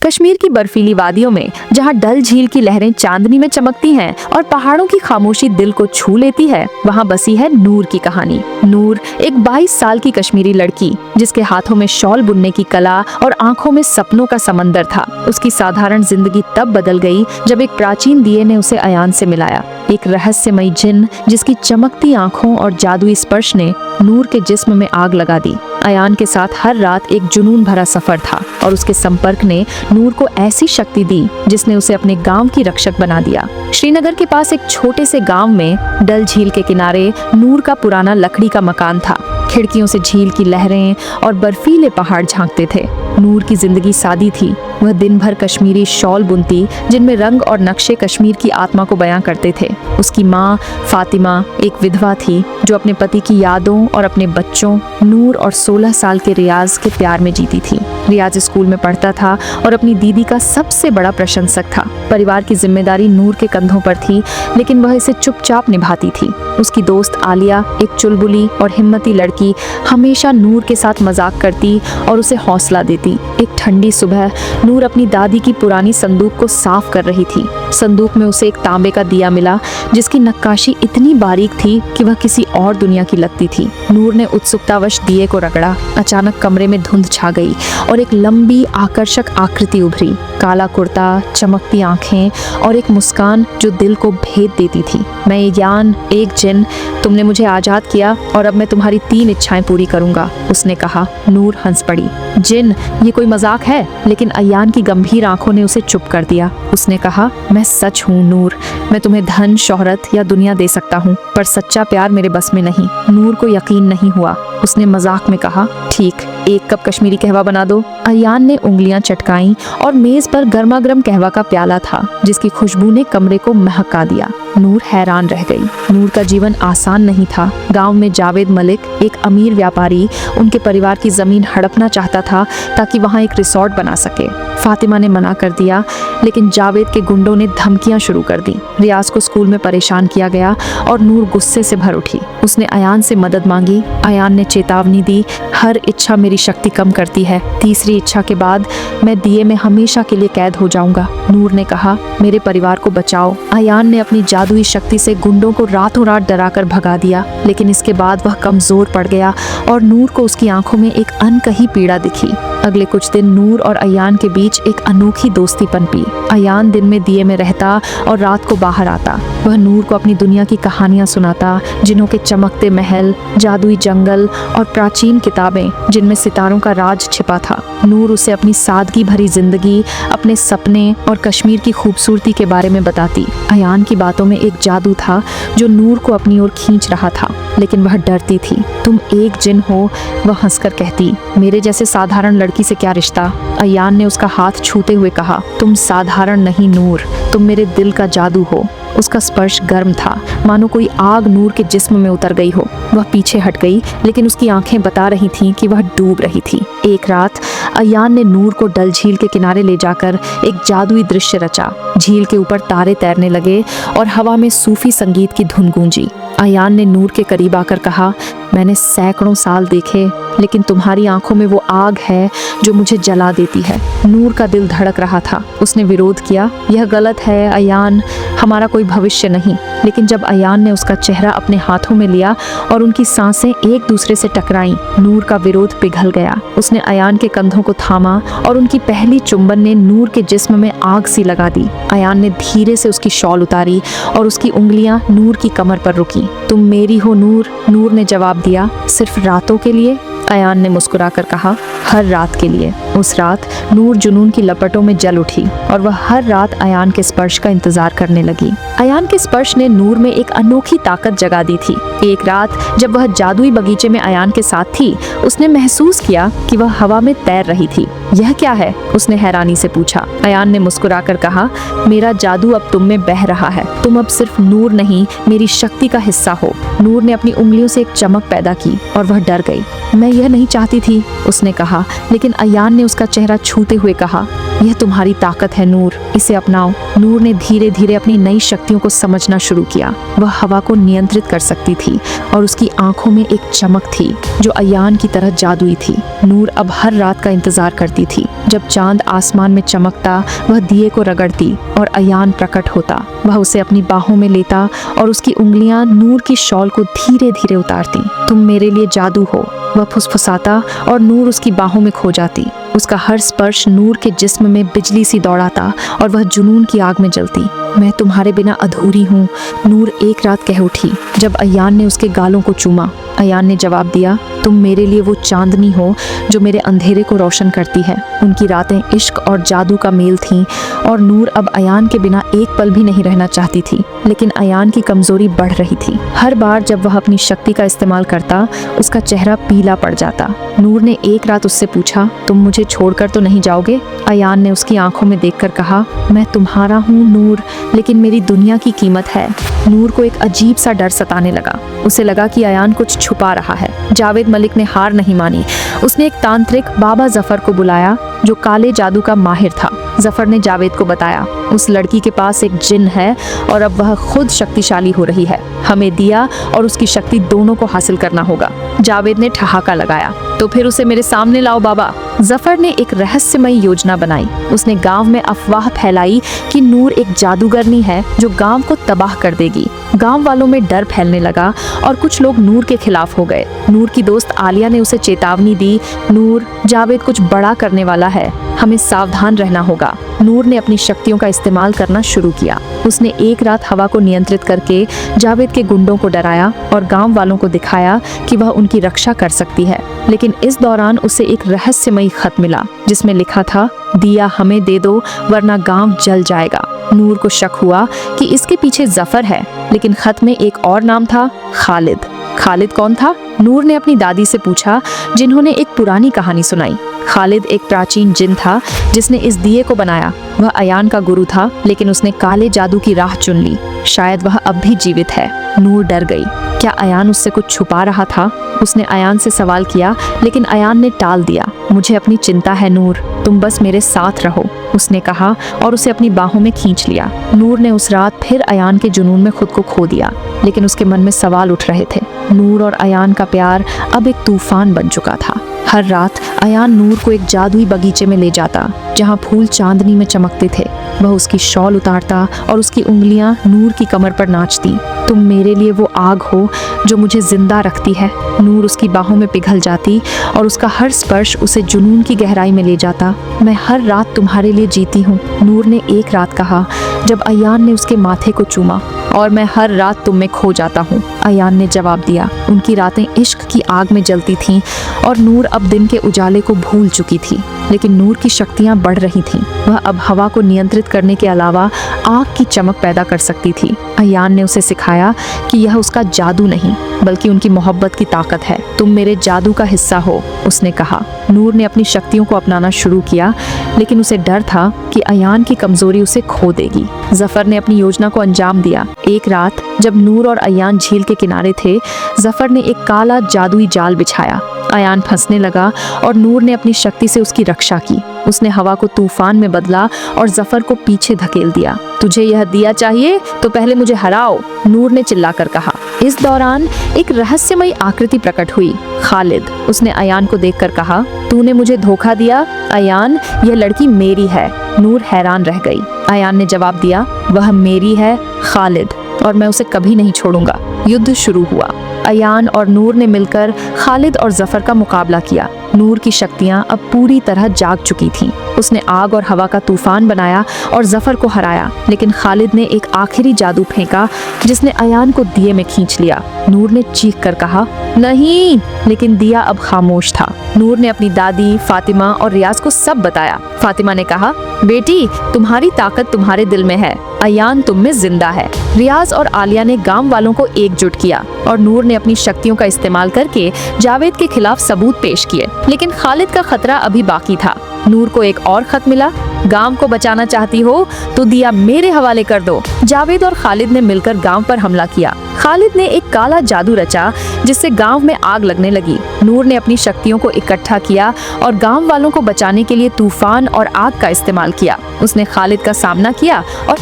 कश्मीर की बर्फीली वादियों में जहाँ डल झील की लहरें चांदनी में चमकती हैं और पहाड़ों की खामोशी दिल को छू लेती है, वहाँ बसी है नूर की कहानी। नूर एक 22 साल की कश्मीरी लड़की जिसके हाथों में शॉल बुनने की कला और आंखों में सपनों का समंदर था। उसकी साधारण जिंदगी तब बदल गई जब एक प्राचीन दिए ने उसे अयान से मिलाया। एक रहस्यमयी जिन जिसकी चमकती आंखों और जादुई स्पर्श ने नूर के जिस्म में आग लगा दी। अयान के साथ हर रात एक जुनून भरा सफर था और उसके संपर्क ने नूर को ऐसी शक्ति दी जिसने उसे अपने गांव की रक्षक बना दिया। श्रीनगर के पास एक छोटे से गांव में डल झील के किनारे नूर का पुराना लकड़ी का मकान था। खिड़कियों से झील की लहरें और बर्फीले पहाड़ झांकते थे। नूर की जिंदगी सादी थी। वह दिन भर कश्मीरी शॉल बुनती जिनमें रंग और नक्शे कश्मीर की आत्मा को बयां करते थे। उसकी माँ फातिमा एक विधवा थी जो अपने पति की यादों और अपने बच्चों नूर और 16 साल के रियाज के प्यार में जीती थी। रियाज स्कूल में पढ़ता था और अपनी दीदी का सबसे बड़ा प्रशंसक था। परिवार की जिम्मेदारी नूर के कंधों पर थी, लेकिन वह इसे चुपचाप निभाती थी। उसकी दोस्त आलिया एक चुलबुली और हिम्मती लड़की हमेशा नूर के साथ मजाक करती और उसे हौसला देती। एक ठंडी सुबह नूर अपनी दादी की पुरानी संदूक को साफ कर रही थी। संदूक में उसे एक तांबे का दिया मिला जिसकी नक्काशी इतनी बारीक थी कि वह किसी और दुनिया की लगती थी। नूर ने उत्सुकतावश दिए को रगड़ा। अचानक कमरे में धुंध छा गई और एक लंबी आकर्षक आकृति उभरी। काला कुर्ता, चमकती आंखें और एक मुस्कान जो दिल को भेद देती थी। मैं यान, एक जिन, तुमने मुझे आजाद किया और अब मैं तुम्हारी 3 इच्छाएं पूरी करूंगा, उसने कहा। नूर हंस पड़ी। जिन, ये कोई मजाक है? लेकिन अयान की गंभीर आंखों ने उसे चुप कर दिया। उसने कहा, मैं सच हूँ नूर। मैं तुम्हें धन, शोहरत या दुनिया दे सकता हूँ, पर सच्चा प्यार मेरे बस में नहीं। नूर को यकीन नहीं हुआ। उसने मजाक में कहा, ठीक, 1 कप कश्मीरी कहवा बना दो। अयान ने उंगलियां चटकाईं और मेज पर गर्मा गर्म कहवा का प्याला था जिसकी खुशबू ने कमरे को महका दिया। नूर हैरान रह गई। नूर का जीवन आसान नहीं था। गांव में जावेद मलिक, एक अमीर व्यापारी, उनके परिवार की जमीन हड़पना चाहता था ताकि वहां एक रिसोर्ट बना सके। फातिमा ने मना कर दिया, लेकिन जावेद के गुंडों ने धमकियां शुरू कर दी। रियाज को स्कूल में परेशान किया गया और नूर गुस्से से भर उठी। उसने अयान से मदद मांगी। अयान ने चेतावनी दी, हर इच्छा मेरी शक्ति कम करती है। 3री इच्छा के बाद मैं दिए में हमेशा के लिए कैद हो जाऊंगा। नूर ने कहा, मेरे परिवार को बचाओ। अयान ने अपनी जादुई शक्ति से गुंडों को रातों रात डराकर भगा दिया, लेकिन इसके बाद वह कमजोर पड़ गया और नूर को उसकी आंखों में एक अनकही पीड़ा दिखी। अगले कुछ दिन नूर और अयान के बीच एक अनोखी दोस्ती पनपी। अयान दिन में दिए में रहता और रात को बाहर आता। वह नूर को अपनी दुनिया की कहानियां सुनाता, जिन्हों के चमकते महल, जादुई जंगल और प्राचीन किताबें जिनमें सितारों का राज छिपा था। नूर उसे अपनी सादगी भरी जिंदगी, अपने सपने और कश्मीर की खूबसूरती के बारे में बताती। अयान की बातों में एक जादू था जो नूर को अपनी ओर खींच रहा था, लेकिन वह डरती थी। तुम एक जिन हो, वह हंसकर कहती। मेरे जैसे साधारण लड़की से क्या रिश्ता? अयान ने उसका हाथ छूते हुए कहा, तुम साधारण नहीं नूर, तुम मेरे दिल का जादू हो। उसका स्पर्श गर्म था, मानो कोई आग नूर के जिस्म में उतर गई हो। वह पीछे हट गई, लेकिन उसकी आंखें बता रही थीं कि वह डूब रही थी। एक रात अयान ने नूर को डल झील के किनारे ले जाकर एक जादुई दृश्य रचा। झील के ऊपर तारे तैरने लगे और हवा में सूफी संगीत की धुन गूंजी। अयान ने नूर के करीब आकर कहा, मैंने सैकड़ों साल देखे, लेकिन तुम्हारी आंखों में वो आग है जो मुझे जला देती है। नूर का दिल धड़क रहा था। उसने विरोध किया, यह गलत है अयान, हमारा कोई भविष्य नहीं। लेकिन जब अयान ने उसका चेहरा अपने हाथों में लिया और उनकी सांसें एक दूसरे से टकराईं, नूर का विरोध पिघल गया। उसने अयान के कंधों को थामा और उनकी पहली चुंबन ने नूर के जिस्म में आग सी लगा दी। अयान ने धीरे से उसकी शॉल उतारी और उसकी उंगलियां नूर की कमर पर रुकी। तुम मेरी हो नूर, नूर ने जवाब दिया। सिर्फ रातों के लिए? अयान ने मुस्कुराकर कहा, हर रात के लिए। उस रात नूर जुनून की लपटों में जल उठी और वह हर रात अयान के स्पर्श का इंतजार करने लगी। अयान के स्पर्श ने नूर में एक अनोखी ताकत जगा दी थी। एक रात जब वह जादुई बगीचे में अयान के साथ थी, उसने महसूस किया कि वह हवा में तैर रही थी। यह क्या है? उसने हैरानी से पूछा। अयान ने मुस्कुराकर कहा, मेरा जादू अब तुम में बह रहा है। तुम अब सिर्फ नूर नहीं, मेरी शक्ति का हिस्सा हो। नूर ने अपनी उंगलियों से एक चमक पैदा की और वह डर गई। मैं यह नहीं चाहती थी, उसने कहा, लेकिन अयान ने उसका चेहरा छूते हुए कहा, यह तुम्हारी ताकत है नूर, इसे अपनाओ। नूर ने धीरे धीरे अपनी नई शक्तियों को समझना शुरू किया। वह हवा को नियंत्रित कर सकती थी और उसकी आंखों में एक चमक थी जो अयान की तरह जादुई थी। नूर अब हर रात का इंतजार करती थी। जब चांद आसमान में चमकता वह दिए को रगड़ती और अयान प्रकट होता। वह उसे अपनी बाहों में लेता और उसकी उंगलियां नूर की शॉल को धीरे धीरे उतारती। तुम मेरे लिए जादू हो, वह फुसफुसाता और नूर उसकी बाहों में खो जाती। उसका हर स्पर्श नूर के जिस्म में बिजली सी दौड़ाता और वह जुनून की आग में जलती। मैं तुम्हारे बिना अधूरी हूँ, नूर एक रात कह उठी जब अयान ने उसके गालों को चूमा। अयान ने जवाब दिया, तुम मेरे लिए वो चांदनी हो जो मेरे अंधेरे को रोशन करती है। उनकी रातें इश्क और जादू का मेल थीं और नूर अब अयान के बिना एक पल भी नहीं रहना चाहती थी। लेकिन अयान की कमजोरी बढ़ रही थी। हर बार जब वह अपनी शक्ति का इस्तेमाल करता उसका चेहरा पीला पड़ जाता। नूर ने एक रात उससे पूछा, तुम मुझे छोड़कर तो नहीं जाओगे? अयान ने उसकी आंखों में देखकर कहा, मैं तुम्हारा हूँ नूर, लेकिन मेरी दुनिया की कीमत है। नूर को एक अजीब सा डर सताने लगा। उसे लगा कि अयान कुछ छुपा रहा है। जावेद मलिक ने हार नहीं मानी। उसने एक तांत्रिक बाबा जफर को बुलाया जो काले जादू का माहिर था। जफर ने जावेद को बताया, उस लड़की के पास एक जिन है और अब वह खुद शक्तिशाली हो रही है। हमें दिया और उसकी शक्ति दोनों को हासिल करना होगा। जावेद ने ठहाका लगाया, तो फिर उसे मेरे सामने लाओ बाबा। जफर ने एक रहस्यमयी योजना बनाई। उसने गांव में अफवाह फैलाई कि नूर एक जादूगरनी है जो गांव को तबाह कर देगी। गांव वालों में डर फैलने लगा और कुछ लोग नूर के खिलाफ हो गए। नूर की दोस्त आलिया ने उसे चेतावनी दी, नूर, जावेद कुछ बड़ा करने वाला है, हमें सावधान रहना होगा। नूर ने अपनी शक्तियों का इस्तेमाल करना शुरू किया। उसने एक रात हवा को नियंत्रित करके जावेद के गुंडों को डराया और गांव वालों को दिखाया कि वह उनकी रक्षा कर सकती है। लेकिन इस दौरान उसे एक रहस्यमयी खत मिला जिसमें लिखा था, दिया हमें दे दो वरना गांव जल जाएगा। नूर को शक हुआ कि इसके पीछे जफर है, लेकिन खत में एक और नाम था, खालिद। खालिद कौन था? नूर ने अपनी दादी से पूछा जिन्होंने एक पुरानी कहानी सुनाई। खालिद एक प्राचीन जिन था जिसने इस दिए को बनाया। वह अयान का गुरु था, लेकिन उसने काले जादू की राह चुन ली। शायद वह अब भी जीवित है। नूर डर गई। क्या अयान उससे कुछ छुपा रहा था? उसने अयान से सवाल किया, लेकिन अयान ने टाल दिया। मुझे अपनी चिंता है नूर, तुम बस मेरे साथ रहो, उसने कहा और उसे अपनी बाहों में खींच लिया। नूर ने उस रात फिर अयान के जुनून में खुद को खो दिया, लेकिन उसके मन में सवाल उठ रहे थे। नूर और अयान का प्यार अब एक तूफान बन चुका था। हर रात अयान नूर को एक जादुई बगीचे में ले जाता जहाँ फूल चांदनी में चमकते थे। वह उसकी शॉल उतारता और उसकी उंगलियां नूर की कमर पर नाचती। तुम मेरे लिए वो आग हो जो मुझे जिंदा रखती है। नूर उसकी बाहों में पिघल जाती और उसका हर स्पर्श उसे जुनून की गहराई में ले जाता। मैं हर रात तुम्हारे लिए जीती हूँ, नूर ने एक रात कहा जब अयान ने उसके माथे को चूमा। और मैं हर रात तुम में खो जाता हूँ, अयान ने जवाब दिया। उनकी रातें इश्क की आग में जलती थीं और नूर अब दिन के उजाले को भूल चुकी थी। लेकिन नूर की शक्तियाँ बढ़ रही थीं। वह अब हवा को नियंत्रित करने के अलावा आग की चमक पैदा कर सकती थी। अयान ने उसे सिखाया कि यह उसका जादू नहीं बल्कि उनकी मोहब्बत की ताकत है। तुम मेरे जादू का हिस्सा हो, उसने कहा। नूर ने अपनी शक्तियों को अपनाना शुरू किया, लेकिन उसे डर था कि अयान की कमजोरी उसे खो देगी। जफर ने अपनी योजना को अंजाम दिया। एक रात जब नूर और अयान झील के किनारे थे, जफर ने एक काला जादुई जाल बिछाया। अयान फंसने लगा और नूर ने अपनी शक्ति से उसकी रक्षा की। उसने हवा को तूफान में बदला और जफर को पीछे धकेल दिया। तुझे यह दिया चाहिए तो पहले मुझे हराओ, नूर ने चिल्लाकर कहा। इस दौरान एक रहस्यमयी आकृति प्रकट हुई, खालिद। उसने अयान को देखकर कहा, तूने मुझे धोखा दिया अयान, यह लड़की मेरी है। नूर हैरान रह गई। अयान ने जवाब दिया, वह मेरी है खालिद और मैं उसे कभी नहीं छोड़ूंगा। युद्ध शुरू हुआ। अयान और नूर ने मिलकर खालिद और जफर का मुकाबला किया। नूर की शक्तियां अब पूरी तरह जाग चुकी थीं। उसने आग और हवा का तूफान बनाया और जफर को हराया, लेकिन खालिद ने एक आखिरी जादू फेंका जिसने अयान को दिए में खींच लिया। नूर ने चीख कर कहा, नहीं, लेकिन दिया अब खामोश था। नूर ने अपनी दादी, फातिमा और रियाज को सब बताया। फातिमा ने कहा, बेटी, तुम्हारी ताकत तुम्हारे दिल में है, अयान तुम में जिंदा है। रियाज और आलिया ने गांव वालों को एकजुट किया और नूर ने अपनी शक्तियों का इस्तेमाल करके जावेद के खिलाफ सबूत पेश किए, लेकिन खालिद का खतरा अभी बाकी था। नूर को एक और खत मिला गांव को बचाना चाहती हो तो दिया मेरे हवाले कर दो। जावेद और खालिद ने मिलकर गांव पर हमला किया। खालिद ने एक काला जादू रचा जिससे गांव में आग लगने लगी। नूर ने अपनी शक्तियों को इकट्ठा किया और गांव वालों को बचाने के लिए तूफान और आग का इस्तेमाल किया। उसने खालिद का सामना किया और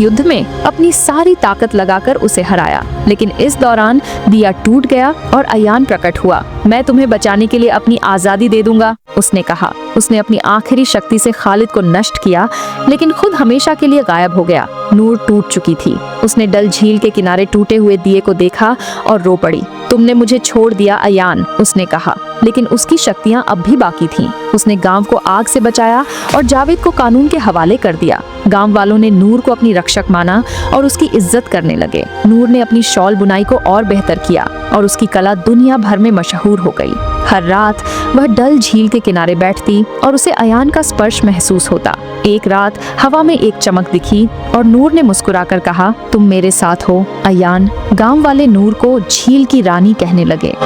युद्ध में अपनी सारी ताकत लगाकर उसे हराया। लेकिन इस दौरान दिया टूट गया और अयान प्रकट हुआ। मैं तुम्हें बचाने के लिए अपनी आजादी दे दूंगा, उसने कहा। उसने अपनी आखिरी शक्ति से खालिद को नष्ट किया, लेकिन खुद हमेशा के लिए गायब हो गया। नूर टूट चुकी थी। उसने डल झील के किनारे टूटे हुए दिए को देखा और रो पड़ी। तुमने मुझे छोड़ दिया अयान, उसने कहा। लेकिन उसकी शक्तियां अब भी बाकी थीं। उसने गांव को आग से बचाया और जावेद को कानून के हवाले कर दिया। गांव वालों ने नूर को अपनी रक्षक माना और उसकी इज्जत करने लगे। नूर ने अपनी शॉल बुनाई को और बेहतर किया और उसकी कला दुनिया भर में मशहूर हो गई। हर रात वह डल झील के किनारे बैठती और उसे अयान का स्पर्श महसूस होता। एक रात हवा में एक चमक दिखी और नूर ने मुस्कुराकर कहा, तुम मेरे साथ हो अयान। गांव वाले नूर को झील की रानी कहने लगे।